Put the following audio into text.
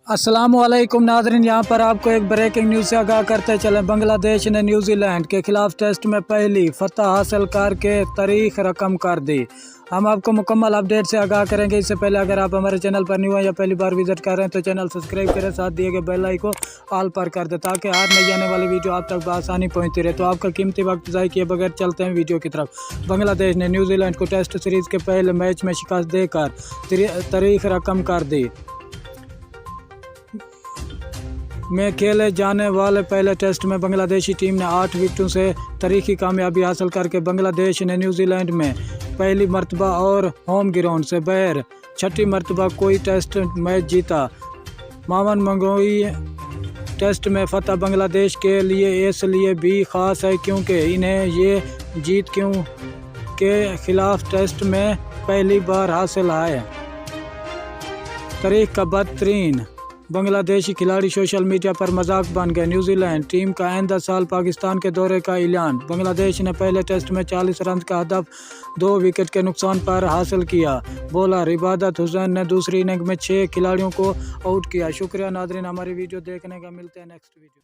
अस्सलामुअलैकुम नाज़रीन, यहाँ पर आपको एक ब्रेकिंग न्यूज़ से आगाह करते चलें। बांग्लादेश ने न्यूजीलैंड के खिलाफ टेस्ट में पहली फतह हासिल करके तारीख रकम कर दी। हम आपको मुकम्मल अपडेट से आगाह करेंगे। इससे पहले अगर आप हमारे चैनल पर न्यू हैं या पहली बार विजिट कर रहे हैं तो चैनल सब्सक्राइब करें, साथ दिए गए बेल आइकन को ऑल पर कर दें ताकि हर नई आने वाली वीडियो आप तक बआसानी पहुँचती रहे। तो आपका कीमती वक्त ज़ाय किए बगैर चलते हैं वीडियो की तरफ। बांग्लादेश ने न्यूजीलैंड को टेस्ट सीरीज़ के पहले मैच में शिकस्त देकर तारीख रकम कर दी। में खेले जाने वाले पहले टेस्ट में बांग्लादेशी टीम ने 8 विकेटों से तारीखी कामयाबी हासिल करके बांग्लादेश ने न्यूजीलैंड में पहली मरतबा और होम ग्राउंड से बाहर छठी मरतबा कोई टेस्ट मैच जीता। मावन मंगोई टेस्ट में फतह बांग्लादेश के लिए इसलिए भी ख़ास है क्योंकि इन्हें ये जीत के खिलाफ टेस्ट में पहली बार हासिल है। तारीख का बदतरीन बांग्लादेशी खिलाड़ी सोशल मीडिया पर मजाक बन गए। न्यूजीलैंड टीम का आइंदा साल पाकिस्तान के दौरे का ऐलान। बांग्लादेश ने पहले टेस्ट में 40 रन का हदफ 2 विकेट के नुकसान पर हासिल किया। बॉलर इबादत हुसैन ने दूसरी इनिंग में 6 खिलाड़ियों को आउट किया। शुक्रिया नाज़रीन, हमारी वीडियो देखने का। मिलते हैं नेक्स्ट वीडियो।